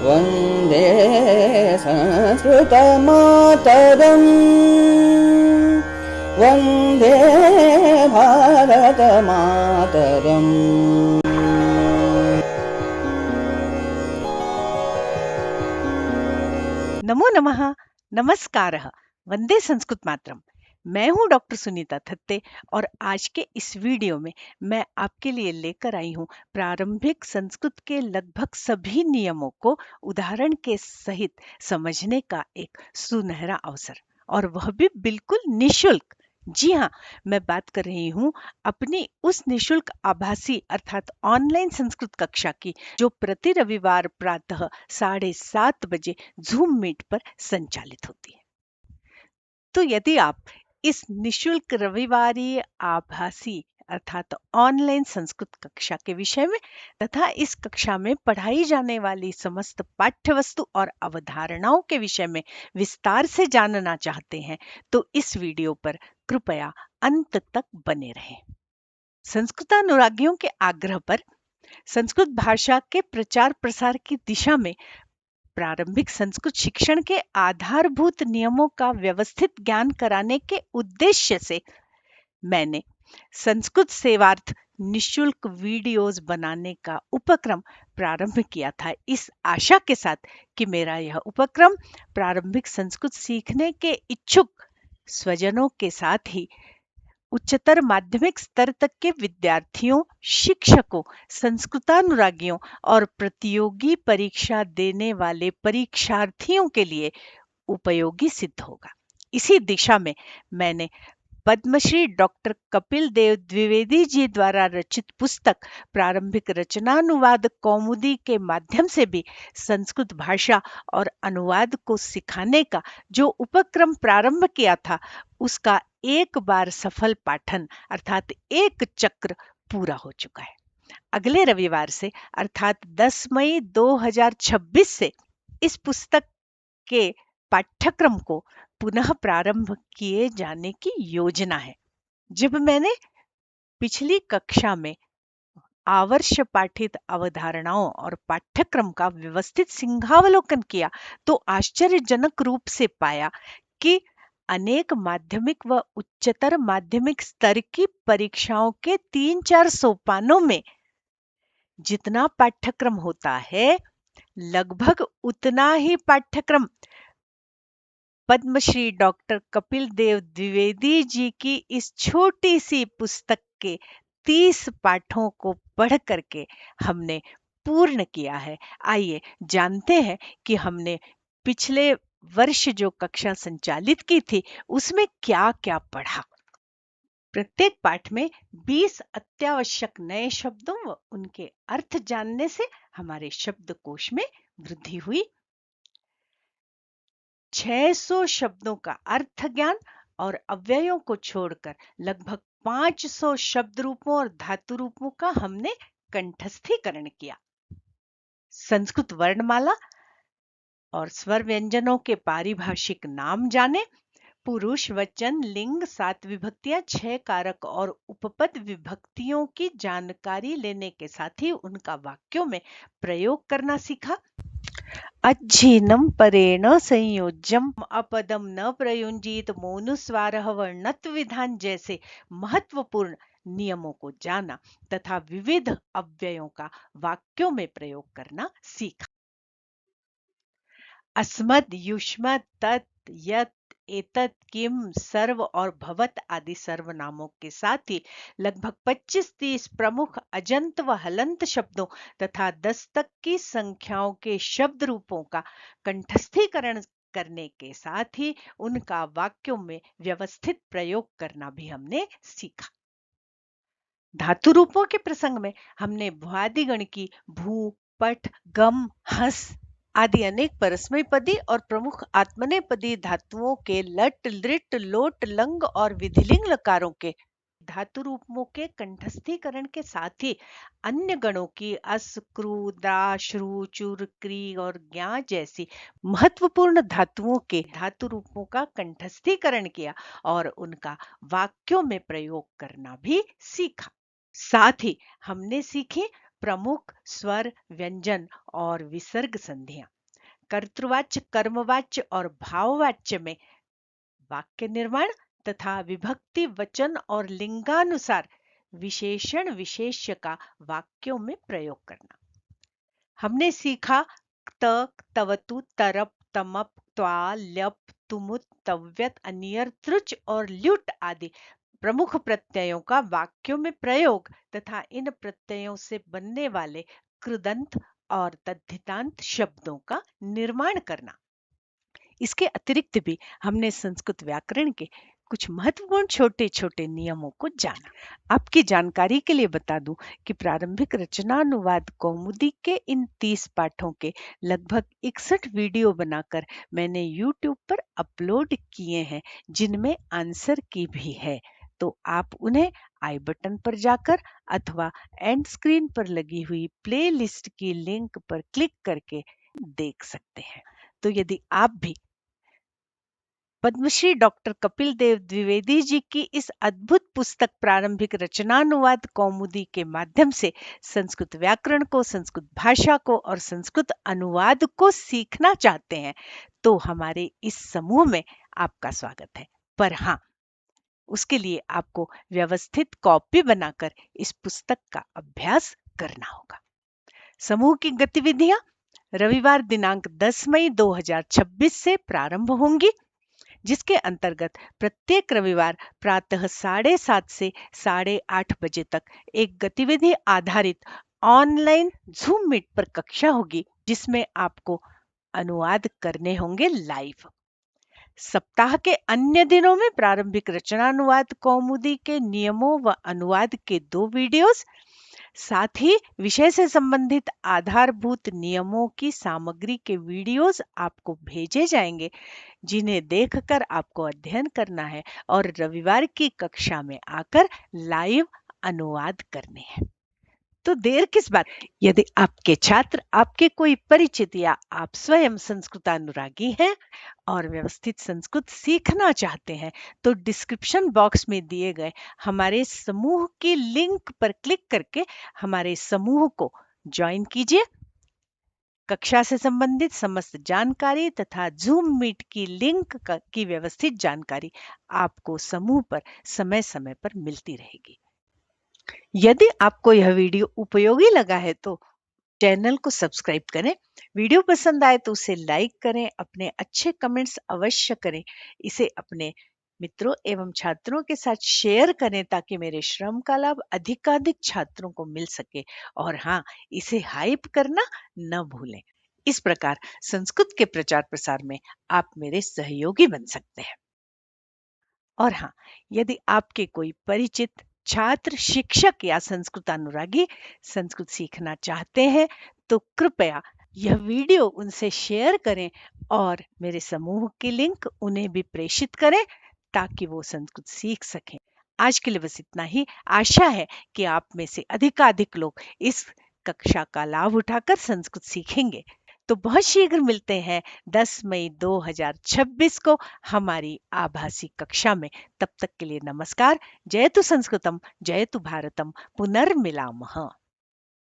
वन्दे संस्कृतमातरम् वन्दे भारतमातरम्। नमो नमः, नमस्कारः, वंदे संस्कृत मातरम। मैं हूं डॉक्टर सुनीता थत्ते और आज के इस वीडियो में मैं आपके लिए लेकर आई हूं प्रारंभिक संस्कृत के लगभग सभी नियमों को उदाहरण के सहित समझने का एक सुनहरा अवसर, और वह भी बिल्कुल निशुल्क। जी हाँ, मैं बात कर रही हूं अपनी उस निशुल्क आभासी अर्थात ऑनलाइन संस्कृत कक्षा की, जो प्रति रविवार प्रातः 7:30 बजे ज़ूम मीट पर संचालित होती है। तो यदि आप इस निशुल्क रविवारी आभासी अर्थात ऑनलाइन संस्कृत कक्षा के विषय में तथा इस कक्षा में पढ़ाई जाने वाली समस्त पाठ्य वस्तु और अवधारणाओं के विषय में विस्तार से जानना चाहते हैं, तो इस वीडियो पर कृपया अंत तक बने रहें। संस्कृतानुरागियों के आग्रह पर संस्कृत भाषा के प्रचार प्रसार की दिशा में प्रारंभिक संस्कृत शिक्षण के आधारभूत नियमों का व्यवस्थित ज्ञान कराने के उद्देश्य से मैंने संस्कृत सेवार्थ निशुल्क वीडियोस बनाने का उपक्रम प्रारंभ किया था, इस आशा के साथ कि मेरा यह उपक्रम प्रारंभिक संस्कृत सीखने के इच्छुक स्वजनों के साथ ही उच्चतर माध्यमिक स्तर तक के विद्यार्थियों, शिक्षकों, संस्कृतानुरागियों और प्रतियोगी परीक्षा देने वाले परीक्षार्थियों के लिए उपयोगी सिद्ध होगा। इसी दिशा में मैंने पद्मश्री डॉक्टर कपिल देव द्विवेदी जी द्वारा रचित पुस्तक प्रारंभिक रचनानुवाद कौमुदी के माध्यम से भी संस्कृत भाषा और अनुवाद को सिखाने का जो उपक्रम प्रारंभ किया था, उसका एक बार सफल पाठन अर्थात एक चक्र पूरा हो चुका है। अगले रविवार से अर्थात 10 मई 2026 से इस पुस्तक के पाठ्यक्रम को पुनः प्रारंभ किए जाने की योजना है। जब मैंने पिछली कक्षा में आवर्ष पाठित अवधारणाओं और पाठ्यक्रम का व्यवस्थित सिंहावलोकन किया, तो आश्चर्यजनक रूप से पाया कि अनेक माध्यमिक व उच्चतर माध्यमिक स्तर की परीक्षाओं के 3-4 सोपानों में जितना पाठ्यक्रम होता है, लगभग उतना ही पाठ्यक्रम पद्मश्री डॉक्टर कपिल देव द्विवेदी जी की इस छोटी सी पुस्तक के 30 पाठों को पढ़ करके हमने पूर्ण किया है। आइए जानते हैं कि हमने पिछले वर्ष जो कक्षा संचालित की थी, उसमें क्या क्या पढ़ा। प्रत्येक पाठ में 20 अत्यावश्यक नए शब्दों व उनके अर्थ जानने से हमारे शब्दकोश में वृद्धि हुई। 600 शब्दों का अर्थ ज्ञान और अव्ययों को छोड़कर लगभग 500 शब्द रूपों और धातु रूपों का हमने कंठस्थीकरण किया। संस्कृत वर्णमाला और स्वर व्यंजनों के पारिभाषिक नाम जाने, पुरुष वचन लिंग 7 विभक्तियां 6 कारक और उपपद विभक्तियों की जानकारी लेने के साथ ही उनका वाक्यों में प्रयोग करना सीखा। अज्झीनम परेण संयोज्यम अपदम न प्रयुंजीत मोनुस्वारः वर्णत्व विधान जैसे महत्वपूर्ण नियमों को जाना तथा विविध अव्ययों का वाक्यों में प्रयोग करना सीखा। अस्मद, युष्मद, तत्, यत्, एतत्, किम, सर्व और भवत आदि सर्वनामों के साथ ही लगभग 25-30 प्रमुख अजंत व हलंत शब्दों तथा 10 तक की संख्याओं के शब्द रूपों का कंठस्थीकरण करने के साथ ही उनका वाक्यों में व्यवस्थित प्रयोग करना भी हमने सीखा। धातु रूपों के प्रसंग में हमने भुआदिगण की भू, पठ, गम, हस आदि अनेक परस्मैपदी और प्रमुख आत्मनेपदी धातुओं के लट, लृट, लोट, लंग और विधिलिंग लकारों के धातु रूपों के कंठस्थीकरण के साथ ही अन्य गणों की अस, क्रू, द्रा, श्रु, चुर, क्री और ज्ञा जैसी महत्वपूर्ण धातुओं के धातु रूपों का कंठस्थीकरण किया और उनका वाक्यों में प्रयोग करना भी सीखा। साथ ही हमने सीखी प्रमुख स्वर, व्यंजन और विसर्ग संधियां। कर्तृवाच्य, कर्मवाच्य और भाववाच्य में वाक्य निर्माण तथा विभक्ति, वचन और लिंगानुसार विशेषण विशेष्य का वाक्यों में प्रयोग करना। हमने सीखा तक, तवतु, तरप, तमप, त्वा, ल्यप, तुमुत, तव्यत, अनियर, त्रुच और ल्युट आदि प्रमुख प्रत्ययों का वाक्यों में प्रयोग तथा इन प्रत्ययों से बनने वाले कृदंत और तद्धितांत शब्दों का निर्माण करना। इसके अतिरिक्त भी हमने संस्कृत व्याकरण के कुछ महत्वपूर्ण छोटे छोटे नियमों को जाना। आपकी जानकारी के लिए बता दूं कि प्रारंभिक रचनानुवाद कौमुदी के इन 30 पाठों के लगभग 61 वीडियो बनाकर मैंने YouTube पर अपलोड किए हैं, जिनमें आंसर की भी है। तो आप उन्हें आई बटन पर जाकर अथवा एंड स्क्रीन पर लगी हुई प्ले लिस्ट की लिंक पर क्लिक करके देख सकते हैं। तो यदि आप भी पद्मश्री डॉक्टर कपिल देव द्विवेदी जी की इस अद्भुत पुस्तक प्रारंभिक रचनानुवाद कौमुदी के माध्यम से संस्कृत व्याकरण को, संस्कृत भाषा को और संस्कृत अनुवाद को सीखना चाहते हैं, तो हमारे इस समूह में आपका स्वागत है। पर हाँ, उसके लिए आपको व्यवस्थित कॉपी बनाकर इस पुस्तक का अभ्यास करना होगा। समूह की गतिविधियां रविवार दिनांक 10 मई 2026 से प्रारंभ होंगी, जिसके अंतर्गत प्रत्येक रविवार प्रातः 7:30 से 8:30 बजे तक एक गतिविधि आधारित ऑनलाइन जूम मीट पर कक्षा होगी, जिसमें आपको अनुवाद करने होंगे लाइव। सप्ताह के अन्य दिनों में प्रारंभिक रचनानुवाद कौमुदी के नियमों व अनुवाद के 2 वीडियोस, साथ ही विषय से संबंधित आधारभूत नियमों की सामग्री के वीडियोस आपको भेजे जाएंगे, जिन्हें देखकर आपको अध्ययन करना है और रविवार की कक्षा में आकर लाइव अनुवाद करने हैं। तो देर किस बात? यदि आपके छात्र, आपके कोई परिचित या आप स्वयं संस्कृतानुरागी हैं और व्यवस्थित संस्कृत सीखना चाहते हैं, तो डिस्क्रिप्शन बॉक्स में दिए गए हमारे समूह की लिंक पर क्लिक करके हमारे समूह को ज्वाइन कीजिए। कक्षा से संबंधित समस्त जानकारी तथा जूम मीट की लिंक की व्यवस्थित जानकारी आपको समूह पर समय समय पर मिलती रहेगी। यदि आपको यह वीडियो उपयोगी लगा है तो चैनल को सब्सक्राइब करें, वीडियो पसंद आए तो उसे लाइक करें, अपने अच्छे कमेंट्स अवश्य करें, इसे अपने मित्रों एवं छात्रों के साथ शेयर करें ताकि मेरे श्रम का लाभ अधिकाधिक छात्रों को मिल सके। और हाँ, इसे हाइप करना न भूलें। इस प्रकार संस्कृत के प्रचार प्रसार में आप मेरे सहयोगी बन सकते हैं। और हाँ, यदि आपके कोई परिचित छात्र, शिक्षक या संस्कृत अनुरागी संस्कृत सीखना चाहते हैं, तो कृपया यह वीडियो उनसे शेयर करें और मेरे समूह की लिंक उन्हें भी प्रेषित करें ताकि वो संस्कृत सीख सकें। आज के लिए बस इतना ही। आशा है कि आप में से अधिकाधिक लोग इस कक्षा का लाभ उठाकर संस्कृत सीखेंगे। तो बहुत शीघ्र मिलते हैं 10 मई 2026 को हमारी आभासी कक्षा में। तब तक के लिए नमस्कार। जयतु संस्कृतम, जयतु भारतम, पुनर्मिलामः।